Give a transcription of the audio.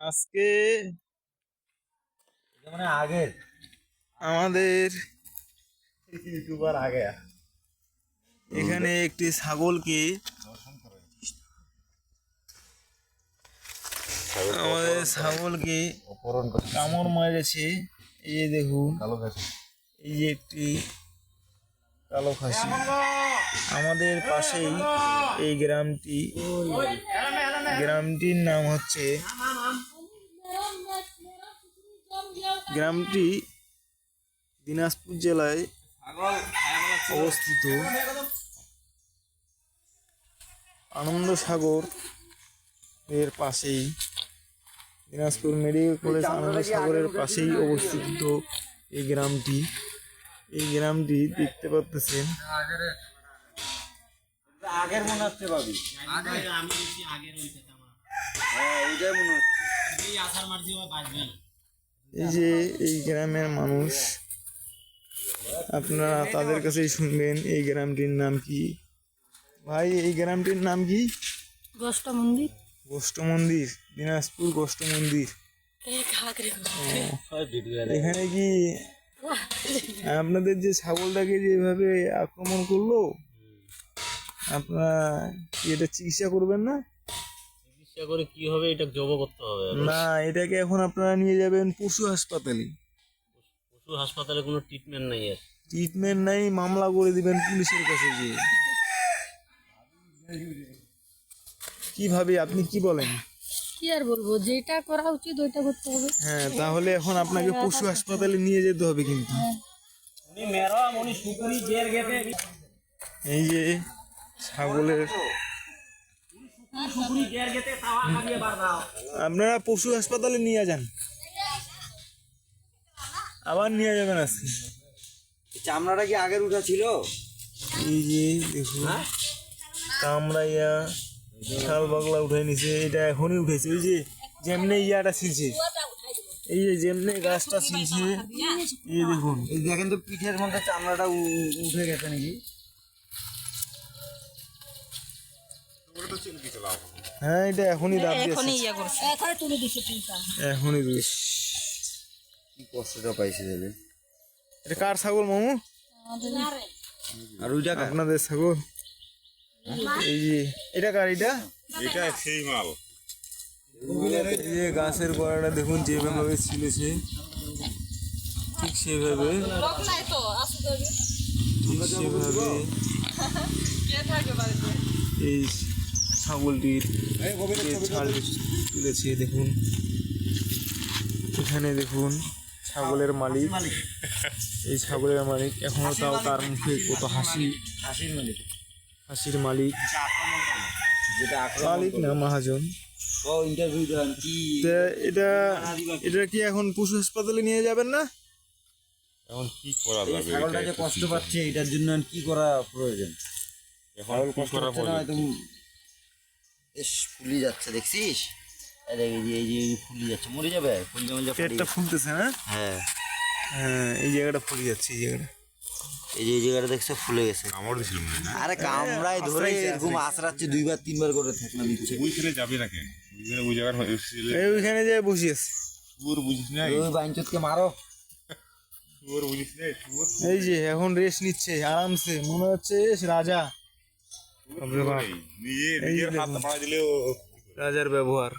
আজকে মানে আগের আমাদের ইউটিউবার আগে এখানে একটি ছাগলকে অপহরণ করে কামড় মেরেছে। এই যে দেখুন, কালো খাসি। এই যে একটি কালো খাসি। আমাদের পাশেই এই গ্রামটির নাম হচ্ছে, গ্রামটি দিনাজপুর জেলায় অবস্থিত। আনন্দ সাগর এর পাশেই, দিনাজপুর মেডিকেল কলেজ আনন্দ সাগরের পাশেই অবস্থিত এই গ্রামটি। এই গ্রামটি দেখতে পাচ্ছেন। আগের মনে হচ্ছে ভাবি, এই যে এই গ্রামের মানুষ, আপনারা তাদের কাছেই শুনবেন এই গ্রামটির নাম কি। ভাই, এই গ্রামটির নাম কি? গোষ্ঠ মন্দির। গোষ্ঠ মন্দির, দিনাজপুর গোষ্ঠ মন্দির। এখানে কি আপনাদের যে ছাগলটাকে যেভাবে আক্রমণ করলো, আপনারা কি এটা চিকিৎসা করবেন না? চিকিৎসা করে কি হবে? এটা জব করতে হবে না, এটাকে এখন আপনারা নিয়ে যাবেন পশু হাসপাতালে। পশু হাসপাতালে কোনো ট্রিটমেন্ট নাই। আর ট্রিটমেন্ট নাই, মামলা করে দিবেন পুলিশের কাছে গিয়ে। কিভাবে, আপনি কি বলেন? কি আর বলবো, যেটা করা উচিত ওইটা করতে হবে। হ্যাঁ, তাহলে এখন আপনাকে পশু হাসপাতালে নিয়ে যেতে হবে কিন্তু। এই যে ছাগলের, আপনারা পশু হাসপাতালে নিয়ে যান, আবার নিয়ে যাবেন আজকে। চামড়াটা কি আগের উঠা ছিল? এই যে দেখুন, কামড়াইয়া শাল বাগলা উঠাই নিছে। এটা এখনই উঠেছে। ওই যে যেমনি ইয়াটা ছিলছে, এই যে যেমনি গাছটা ছিলছে, এই দেখুন, এই দেখেন তো পিঠের মধ্যে চামড়াটা উঠে গেছে নাকি? হ্যাঁ, এটা এখনই দাঁত দিয়েছে, এখনই বেশ। কি কষ্টটা পাইছে তাহলে। এটা কার ছাগল মামু? আর ওইটা আপনাদের ছাগল। এই যে এটা কার? এটা সেই মাল। এই যে গাছের গোড়াটা দেখুন যেভাবে ছিলেছে, ঠিক সেভাবে এই ছাগলটির ছালটি তুলেছে। দেখুন, এখানে দেখুন ছাগলের মালিক, এই ছাগলের মালিক এখনো তাও তার মুখে কত হাসি। হাসির মালিক, মালিক না মহাজন। ইন্টারভিউ দেন কি? এটা কি এখন পশু হাসপাতালে নিয়ে যাবেন না? এখন কি করা যাবে? ছাগলটা যে কষ্ট পাচ্ছে, এটার জন্য কি করা প্রয়োজন? এখন কষ্ট করা প্রয়োজন। বেশ ফুলি যাচ্ছে, দেখছিস? এই যে ফুলি যাচ্ছে, মরে যাবে। পেটটা ফুলতেছে না? হ্যাঁ হ্যাঁ, এই জায়গাটা ফুলে যাচ্ছে, এই জায়গাটা। এই জায়গাটা দেখছো ফুলে গেছে। কামড় দিছিল মনে হয় না? আরে কামড়ায় ধরে এরকম আঁচড়াচ্ছে, 2 বার 3 বার করে ঠেকনা দিচ্ছে। ওইখানে যাবে না কেন? ওই জায়গার ওইখানে যে বসে আছে। শুয়োর বুঝিস নাই? ওই বাইঞ্চতকে মারো। শুয়োর বুঝিস নাই? শুয়োর এই যে এখন রেস্ট নিচ্ছে আরামসে, মনে হচ্ছে রাজা। নিজের হাত পা দিলেও রাজার ব্যবহার।